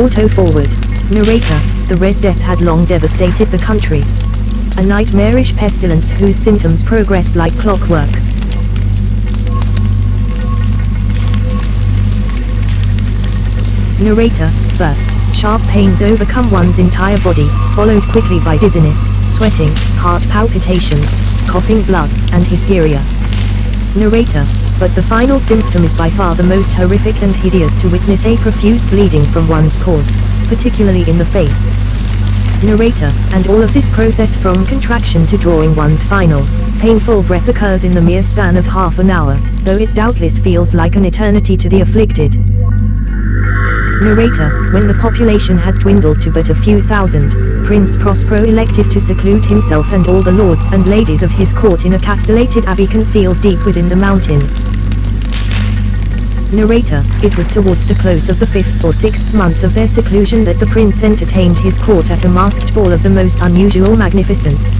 Auto forward. Narrator, the Red Death had long devastated the country. A nightmarish pestilence whose symptoms progressed like clockwork. Narrator, first, sharp pains overcome one's entire body, followed quickly by dizziness, sweating, heart palpitations, coughing blood, and hysteria. Narrator, but the final symptom is by far the most horrific and hideous to witness: a profuse bleeding from one's paws, particularly in the face. Narrator, and all of this process from contraction to drawing one's final, painful breath occurs in the mere span of half an hour, though it doubtless feels like an eternity to the afflicted. Narrator, when the population had dwindled to but a few thousand, Prince Prospero elected to seclude himself and all the lords and ladies of his court in a castellated abbey concealed deep within the mountains. Narrator, it was towards the close of the 5th or 6th month of their seclusion that the prince entertained his court at a masked ball of the most unusual magnificence.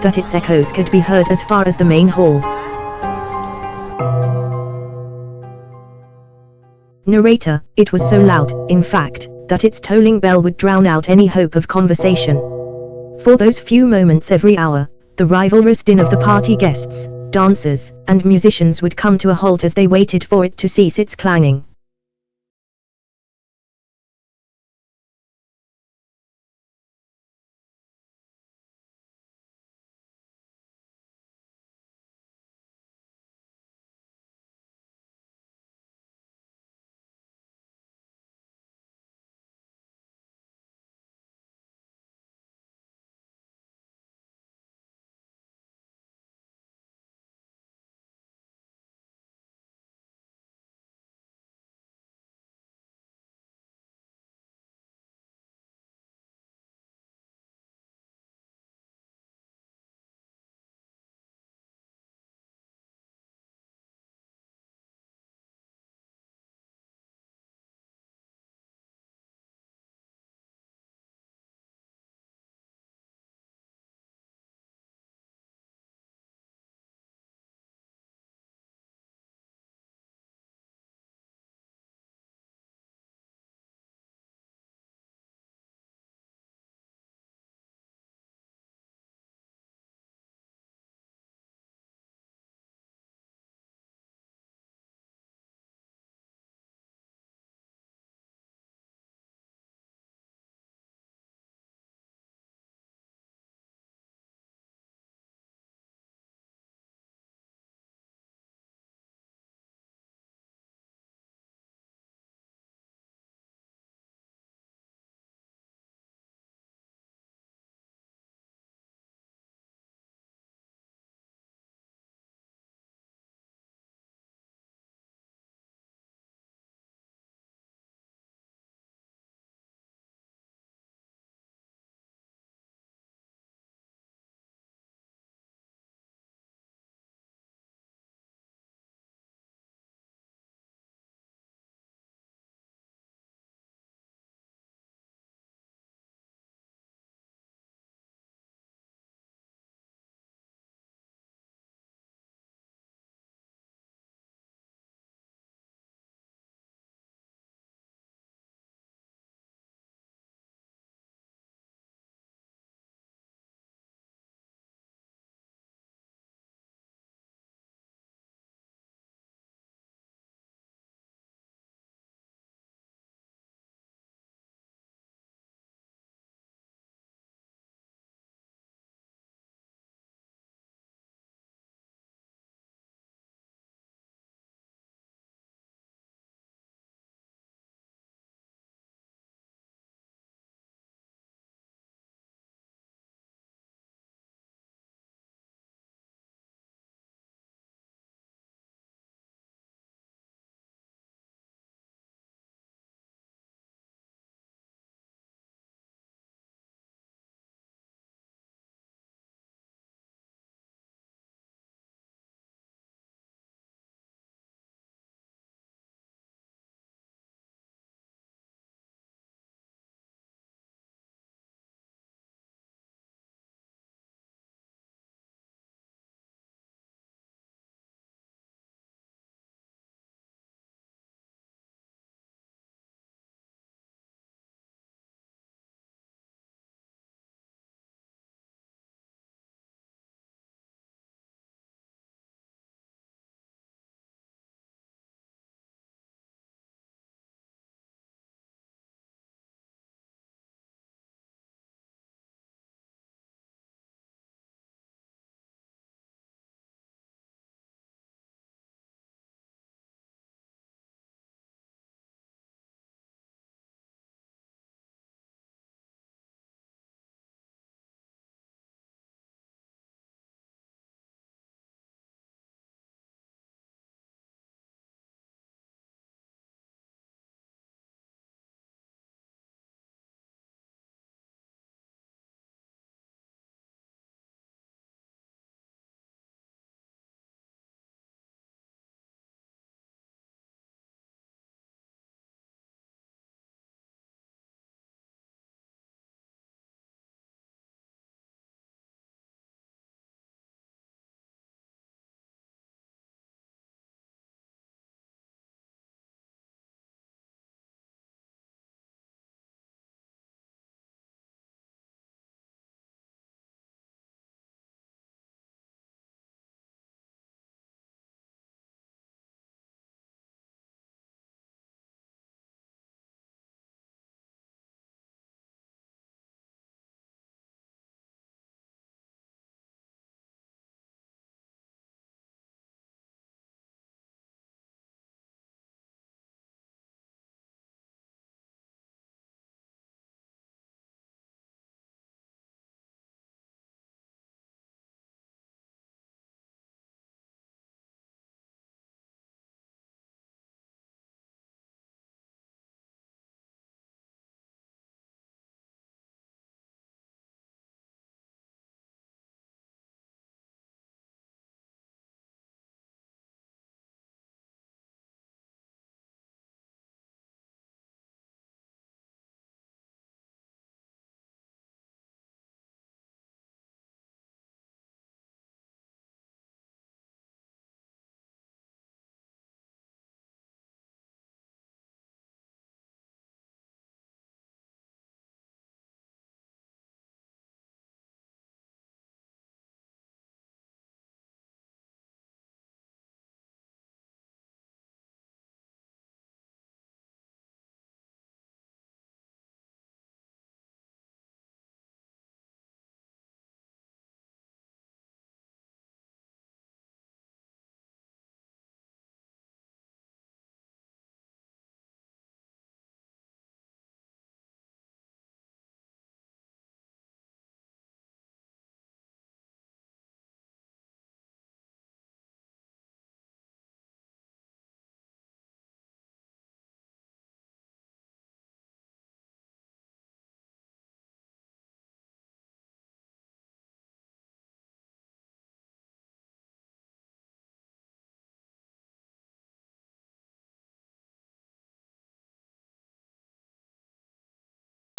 That its echoes could be heard as far as the main hall. Narrator, it was so loud, in fact, that its tolling bell would drown out any hope of conversation. For those few moments every hour, the rivalrous din of the party guests, dancers, and musicians would come to a halt as they waited for it to cease its clanging.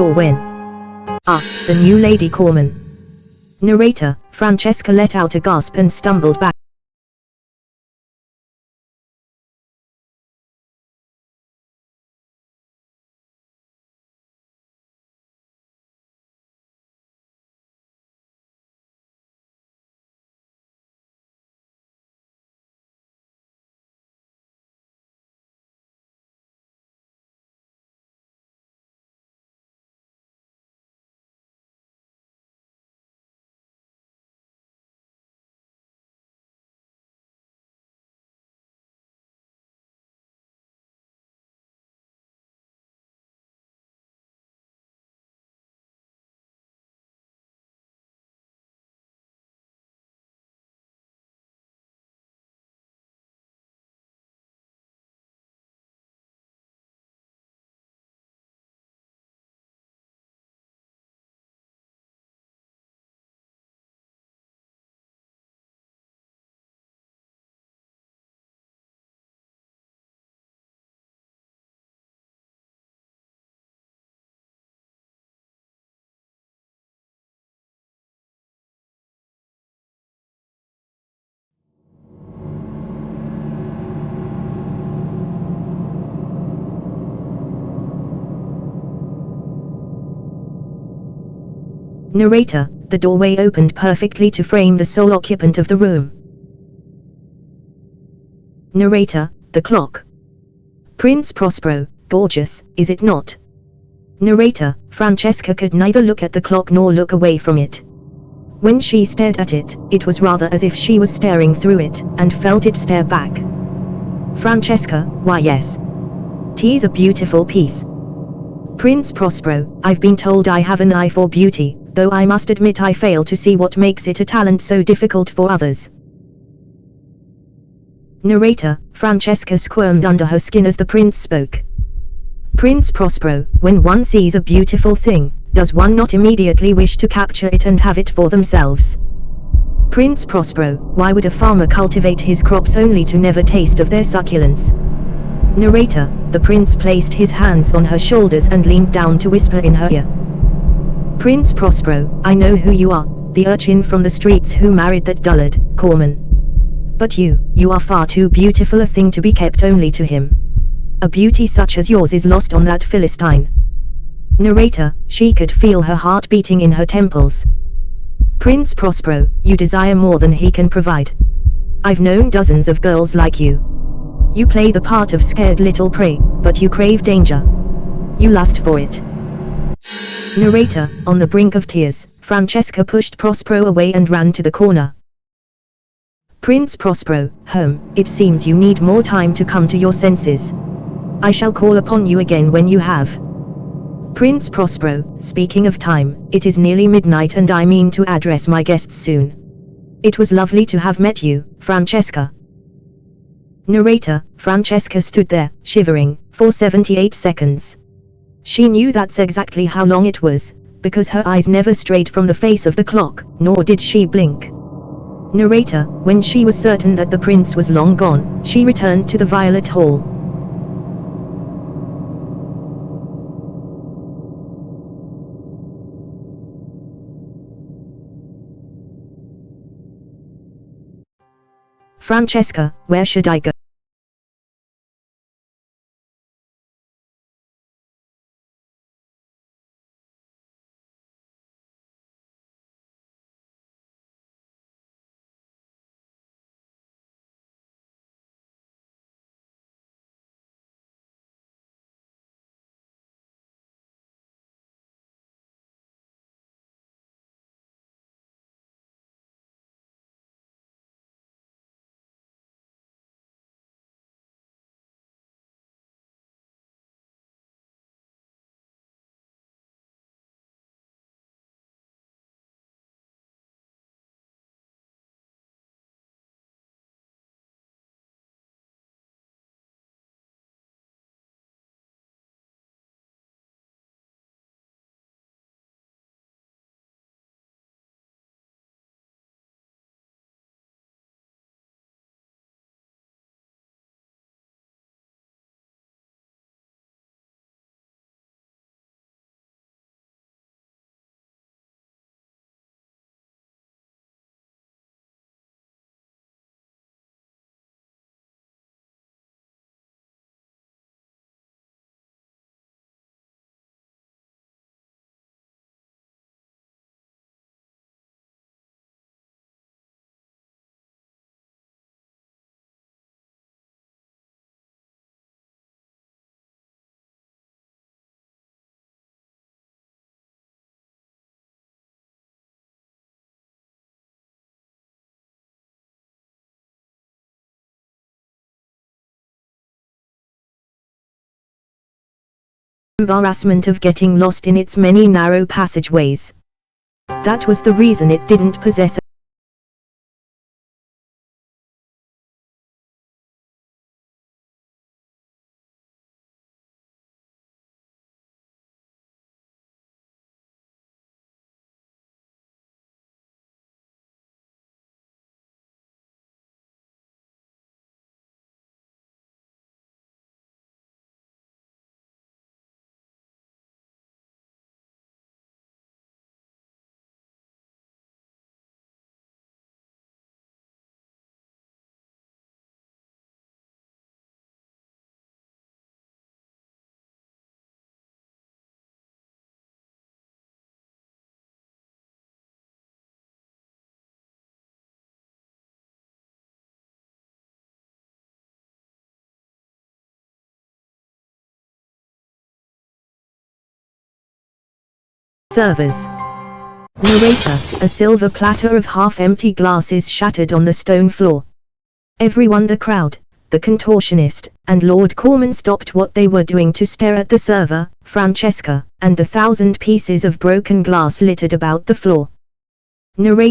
Or when? Ah, the new Lady Corman. Narrator, Francesca let out a gasp and stumbled back. Narrator, the doorway opened perfectly to frame the sole occupant of the room. Narrator, the clock. Prince Prospero, gorgeous, is it not? Narrator, Francesca could neither look at the clock nor look away from it. When she stared at it, it was rather as if she was staring through it, and felt it stare back. Francesca, why yes. 'Tis a beautiful piece. Prince Prospero, I've been told I have an eye for beauty, though I must admit I fail to see what makes it a talent so difficult for others. Narrator, Francesca squirmed under her skin as the prince spoke. Prince Prospero, when one sees a beautiful thing, does one not immediately wish to capture it and have it for themselves? Prince Prospero, why would a farmer cultivate his crops only to never taste of their succulence? Narrator, the prince placed his hands on her shoulders and leaned down to whisper in her ear. Prince Prospero, I know who you are, the urchin from the streets who married that dullard, Corman. But you are far too beautiful a thing to be kept only to him. A beauty such as yours is lost on that Philistine. Narrator, she could feel her heart beating in her temples. Prince Prospero, you desire more than he can provide. I've known dozens of girls like you. You play the part of scared little prey, but you crave danger. You lust for it. Narrator, on the brink of tears, Francesca pushed Prospero away and ran to the corner. Prince Prospero, it seems you need more time to come to your senses. I shall call upon you again when you have. Prince Prospero, speaking of time, it is nearly midnight and I mean to address my guests soon. It was lovely to have met you, Francesca. Narrator, Francesca stood there, shivering, for 78 seconds. She knew that's exactly how long it was, because her eyes never strayed from the face of the clock, nor did she blink. Narrator, when she was certain that the prince was long gone, she returned to the Violet Hall. Francesca, where should I go? embarrassment of getting lost in its many narrow passageways. That was the reason it didn't possess servers. Narrator, a silver platter of half-empty glasses shattered on the stone floor. Everyone, the crowd, the contortionist, and Lord Corman stopped what they were doing to stare at the server, Francesca, and the 1,000 pieces of broken glass littered about the floor. Narrator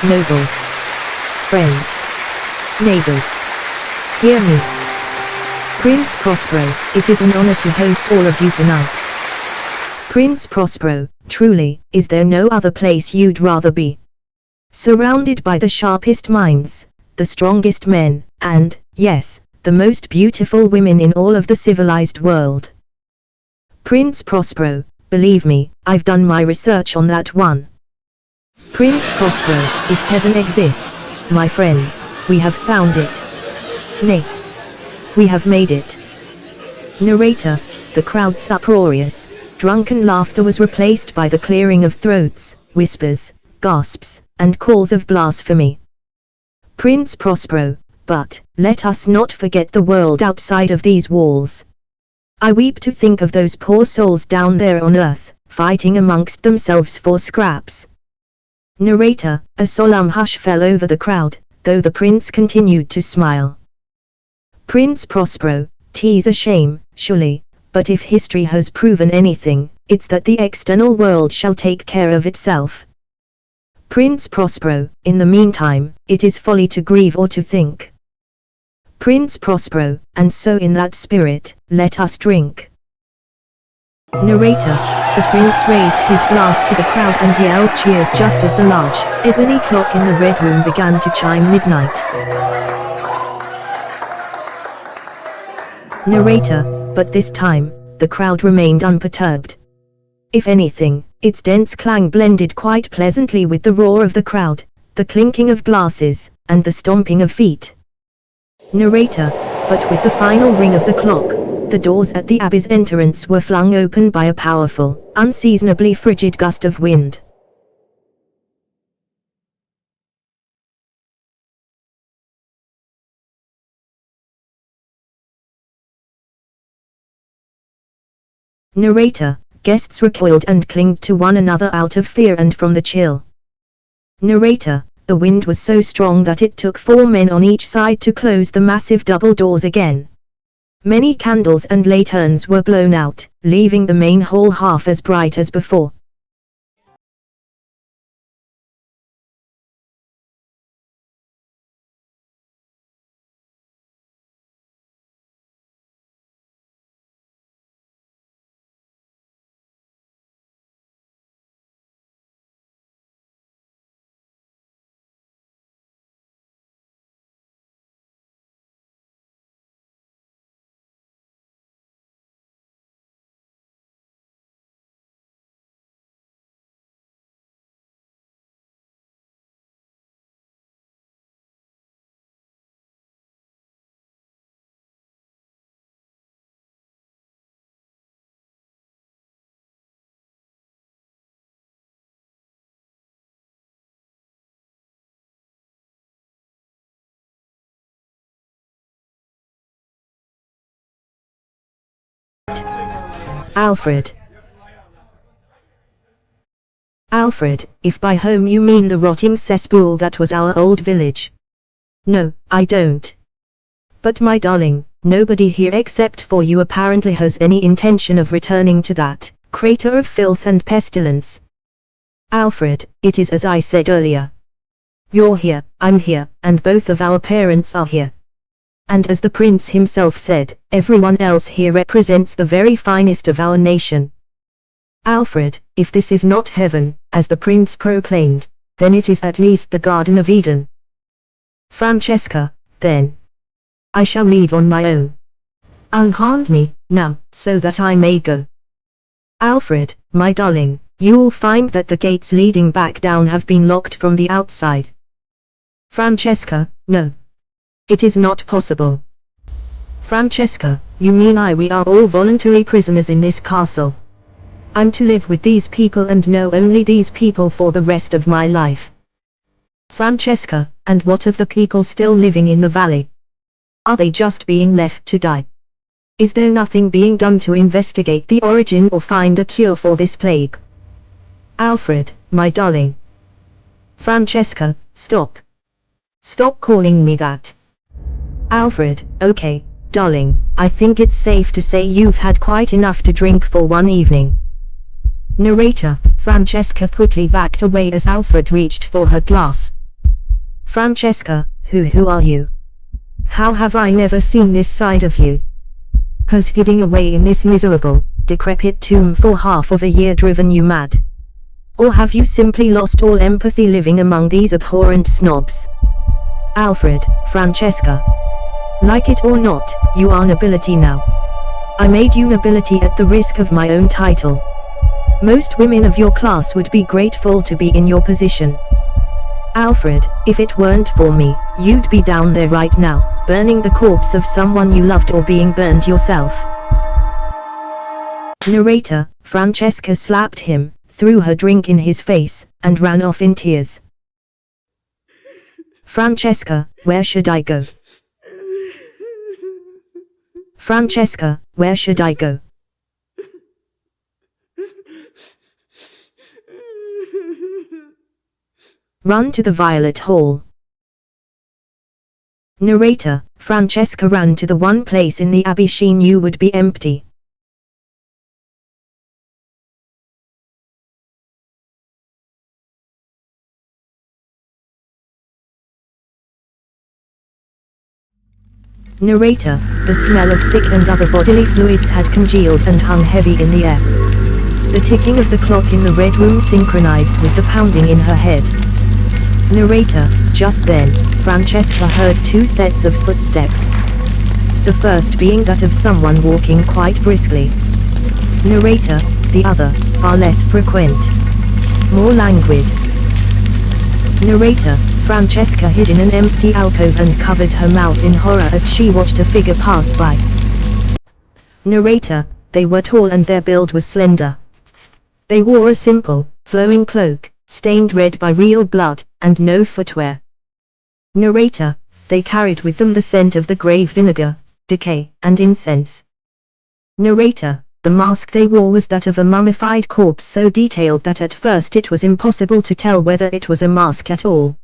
nobles, friends, neighbors, hear me. Prince Prospero, it is an honor to host all of you tonight. Prince Prospero, truly, is there no other place you'd rather be? Surrounded by the sharpest minds, the strongest men, and, yes, the most beautiful women in all of the civilized world. Prince Prospero, believe me, I've done my research on that one. Prince Prospero, if heaven exists, my friends, we have found it. Nay, we have made it. Narrator, the crowd's uproarious, drunken laughter was replaced by the clearing of throats, whispers, gasps, and calls of blasphemy. Prince Prospero, but, let us not forget the world outside of these walls. I weep to think of those poor souls down there on earth, fighting amongst themselves for scraps. Narrator, a solemn hush fell over the crowd, though the prince continued to smile. Prince Prospero, 'tis a shame, surely, but if history has proven anything, it's that the external world shall take care of itself. Prince Prospero, in the meantime, it is folly to grieve or to think. Prince Prospero, and so in that spirit, let us drink. Narrator, the prince raised his glass to the crowd and yelled cheers just as the large, ebony clock in the red room began to chime midnight. Narrator, but this time, the crowd remained unperturbed. If anything, its dense clang blended quite pleasantly with the roar of the crowd, the clinking of glasses, and the stomping of feet. Narrator, but with the final ring of the clock, the doors at the abbey's entrance were flung open by a powerful, unseasonably frigid gust of wind. Narrator, guests recoiled and clinged to one another out of fear and from the chill. Narrator, the wind was so strong that it took 4 men on each side to close the massive double doors again. Many candles and lanterns were blown out, leaving the main hall half as bright as before. Alfred. Alfred, if by home you mean the rotting cesspool that was our old village. No, I don't. But my darling, nobody here except for you apparently has any intention of returning to that crater of filth and pestilence. Alfred, it is as I said earlier. You're here, I'm here, and both of our parents are here. And as the prince himself said, everyone else here represents the very finest of our nation. Alfred, if this is not heaven, as the prince proclaimed, then it is at least the Garden of Eden. Francesca, then. I shall leave on my own. Unhand me, now, so that I may go. Alfred, my darling, you'll find that the gates leading back down have been locked from the outside. Francesca, no. It is not possible. Francesca, you mean we are all voluntary prisoners in this castle. I'm to live with these people and know only these people for the rest of my life. Francesca, and what of the people still living in the valley? Are they just being left to die? Is there nothing being done to investigate the origin or find a cure for this plague? Alfred, my darling. Francesca, stop. Stop calling me that. Alfred, okay, darling, I think it's safe to say you've had quite enough to drink for one evening. Narrator, Francesca quickly backed away as Alfred reached for her glass. Francesca, who are you? How have I never seen this side of you? Has hiding away in this miserable, decrepit tomb for half of a year driven you mad? Or have you simply lost all empathy living among these abhorrent snobs? Alfred, Francesca. Like it or not, you are nobility now. I made you nobility at the risk of my own title. Most women of your class would be grateful to be in your position. Alfred, if it weren't for me, you'd be down there right now, burning the corpse of someone you loved or being burned yourself. Narrator, Francesca slapped him, threw her drink in his face, and ran off in tears. Francesca, where should I go? Francesca, where should I go? Run to the Violet Hall. Narrator, Francesca ran to the one place in the abbey she knew would be empty. Narrator, the smell of sick and other bodily fluids had congealed and hung heavy in the air. The ticking of the clock in the red room synchronized with the pounding in her head. Narrator, just then, Francesca heard two sets of footsteps. The first being that of someone walking quite briskly. Narrator, the other, far less frequent. More languid. Narrator, Francesca hid in an empty alcove and covered her mouth in horror as she watched a figure pass by. Narrator, they were tall and their build was slender. They wore a simple, flowing cloak, stained red by real blood, and no footwear. Narrator, they carried with them the scent of the grave vinegar, decay, and incense. Narrator, the mask they wore was that of a mummified corpse so detailed that at first it was impossible to tell whether it was a mask at all.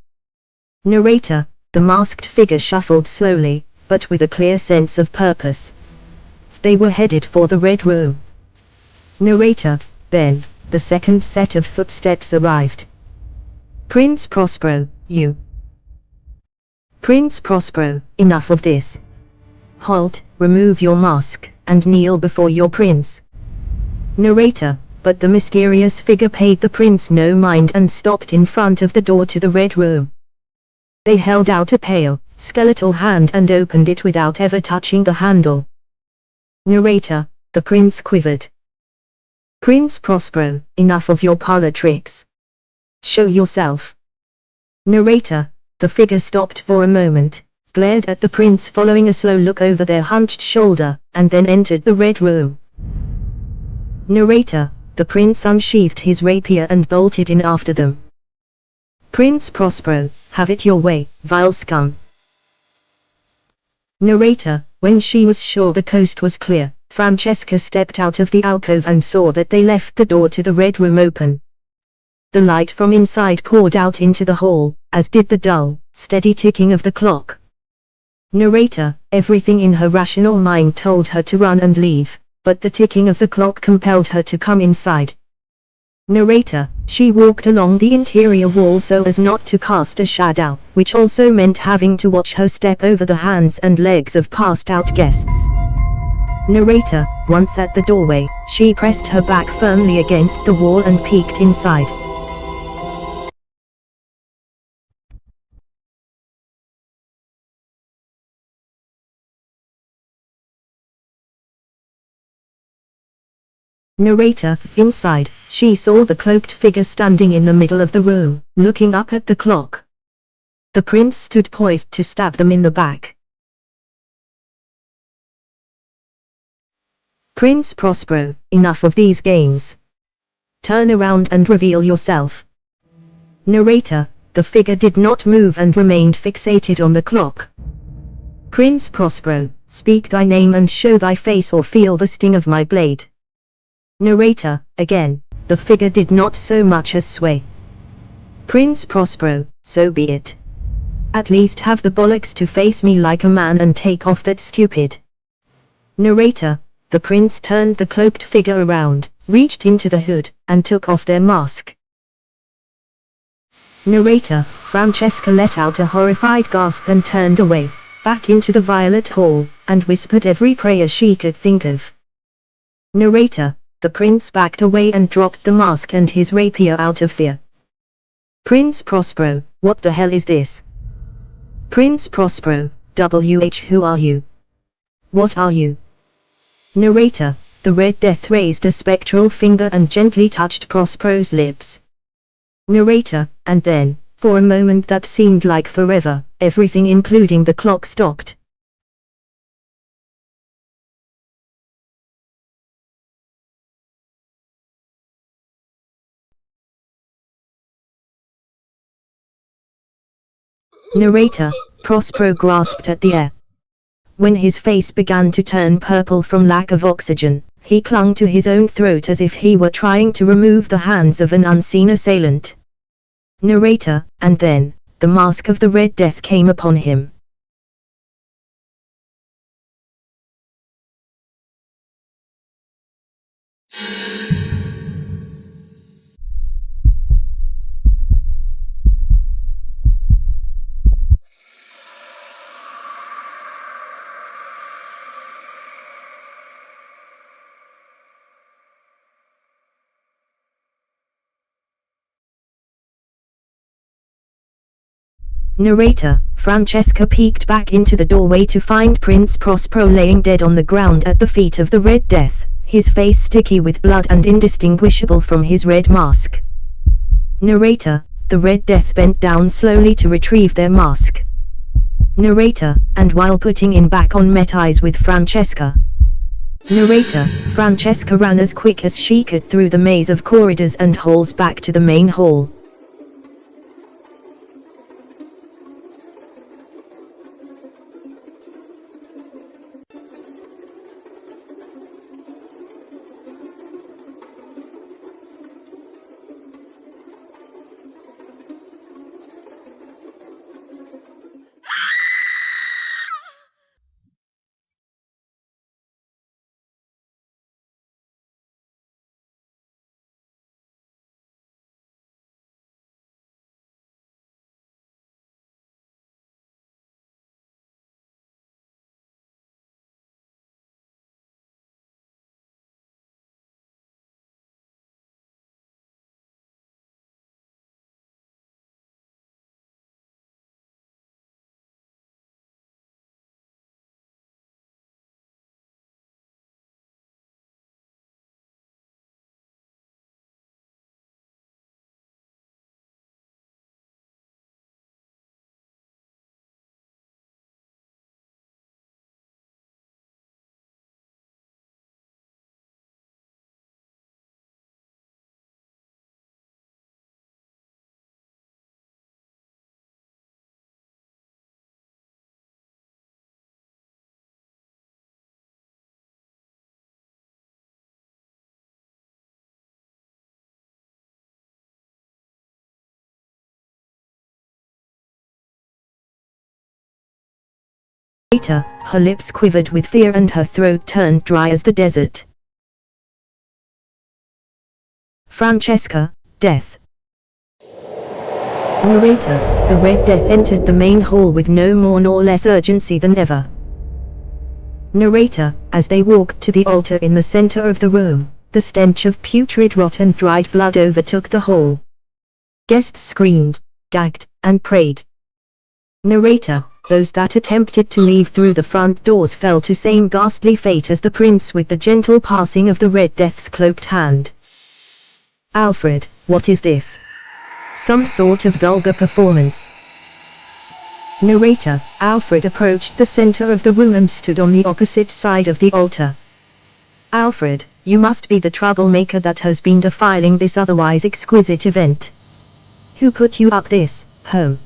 Narrator, the masked figure shuffled slowly, but with a clear sense of purpose. They were headed for the Red Room. Narrator, then, the second set of footsteps arrived. Prince Prospero, you. Prince Prospero, enough of this. Halt, remove your mask, and kneel before your prince. Narrator, but the mysterious figure paid the prince no mind and stopped in front of the door to the Red Room. They held out a pale, skeletal hand and opened it without ever touching the handle. Narrator, the prince quivered. Prince Prospero, enough of your parlor tricks. Show yourself. Narrator, the figure stopped for a moment, glared at the prince following a slow look over their hunched shoulder, and then entered the Red Room. Narrator, the prince unsheathed his rapier and bolted in after them. Prince Prospero, have it your way, vile scum. Narrator, when she was sure the coast was clear, Francesca stepped out of the alcove and saw that they left the door to the Red Room open. The light from inside poured out into the hall, as did the dull, steady ticking of the clock. Narrator, everything in her rational mind told her to run and leave, but the ticking of the clock compelled her to come inside. Narrator, she walked along the interior wall so as not to cast a shadow, which also meant having to watch her step over the hands and legs of passed-out guests. Narrator, once at the doorway, she pressed her back firmly against the wall and peeked inside. Narrator, inside, she saw the cloaked figure standing in the middle of the room, looking up at the clock. The prince stood poised to stab them in the back. Prince Prospero, enough of these games. Turn around and reveal yourself. Narrator, the figure did not move and remained fixated on the clock. Prince Prospero, speak thy name and show thy face or feel the sting of my blade. Narrator, again, the figure did not so much as sway. Prince Prospero, so be it. At least have the bollocks to face me like a man and take off that stupid. Narrator, the prince turned the cloaked figure around, reached into the hood, and took off their mask. Narrator, Francesca let out a horrified gasp and turned away, back into the violet hall, and whispered every prayer she could think of. Narrator, the prince backed away and dropped the mask and his rapier out of fear. Prince Prospero, what the hell is this? Prince Prospero, who are you? What are you? Narrator, the Red Death raised a spectral finger and gently touched Prospero's lips. Narrator, and then, for a moment that seemed like forever, everything including the clock stopped. Narrator, Prospero grasped at the air. When his face began to turn purple from lack of oxygen, he clung to his own throat as if he were trying to remove the hands of an unseen assailant. Narrator, and then, the mask of the Red Death came upon him. Narrator, Francesca peeked back into the doorway to find Prince Prospero laying dead on the ground at the feet of the Red Death, his face sticky with blood and indistinguishable from his red mask. Narrator, the Red Death bent down slowly to retrieve their mask. Narrator, and while putting in back on met eyes with Francesca. Narrator, Francesca ran as quick as she could through the maze of corridors and halls back to the main hall. Later, her lips quivered with fear and her throat turned dry as the desert. Francesca, death. Narrator, the Red Death entered the main hall with no more nor less urgency than ever. Narrator, as they walked to the altar in the center of the room, the stench of putrid rot and dried blood overtook the hall. Guests screamed, gagged, and prayed. Narrator, those that attempted to leave through the front doors fell to same ghastly fate as the prince with the gentle passing of the Red Death's cloaked hand. Alfred, what is this? Some sort of vulgar performance. Narrator, Alfred approached the center of the room and stood on the opposite side of the altar. Alfred, you must be the troublemaker that has been defiling this otherwise exquisite event. Who put you up this, home?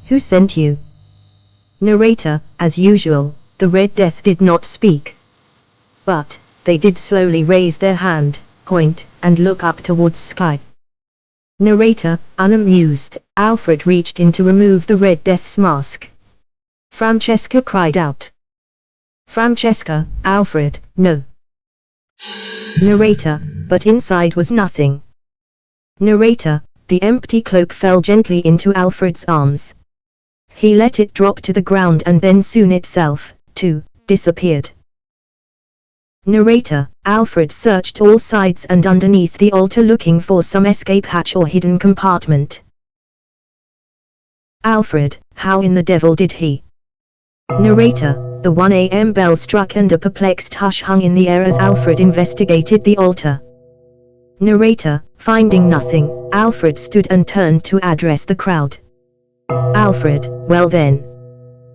Who sent you? Narrator, as usual, the Red Death did not speak. But, they did slowly raise their hand, point, and look up towards sky. Narrator, unamused, Alfred reached in to remove the Red Death's mask. Francesca cried out. Francesca, Alfred, no. Narrator, but inside was nothing. Narrator, the empty cloak fell gently into Alfred's arms. He let it drop to the ground and then soon itself, too, disappeared. Narrator: Alfred searched all sides and underneath the altar looking for some escape hatch or hidden compartment. Alfred: how in the devil did he? Narrator: the 1 a.m. bell struck and a perplexed hush hung in the air as Alfred investigated the altar. Narrator: finding nothing, Alfred stood and turned to address the crowd. Alfred: well then,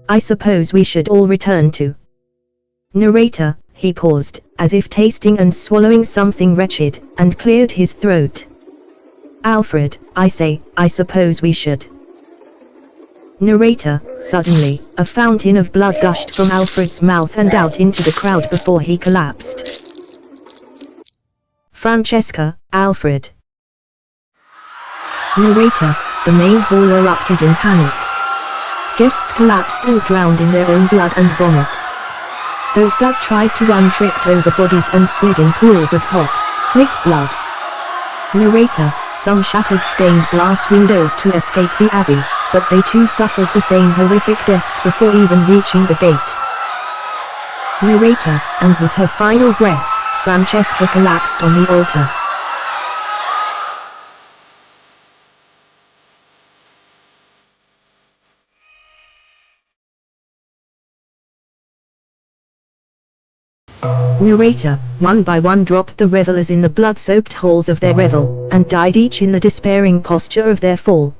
I suppose we should all return to. Narrator: he paused, as if tasting and swallowing something wretched, and cleared his throat. Alfred: I say, I suppose we should. Narrator: suddenly, a fountain of blood gushed from Alfred's mouth and out into the crowd before he collapsed. Francesca: Alfred. Narrator: the main hall erupted in panic. Guests collapsed and drowned in their own blood and vomit. Those that tried to run tripped over bodies and slid in pools of hot, slick blood. Narrator: some shattered stained glass windows to escape the abbey, but they too suffered the same horrific deaths before even reaching the gate. Narrator: and with her final breath, Francesca collapsed on the altar. Narrator: one by one dropped the revelers in the blood-soaked halls of their revel, and died each in the despairing posture of their fall.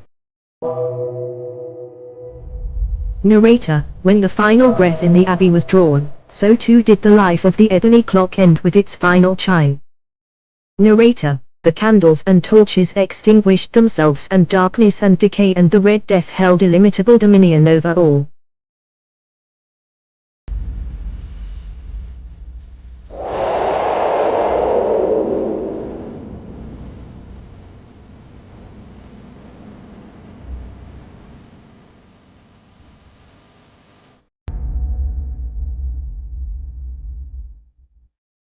Narrator: when the final breath in the abbey was drawn, so too did the life of the ebony clock end with its final chime. Narrator: the candles and torches extinguished themselves and darkness and decay and the Red Death held illimitable dominion over all.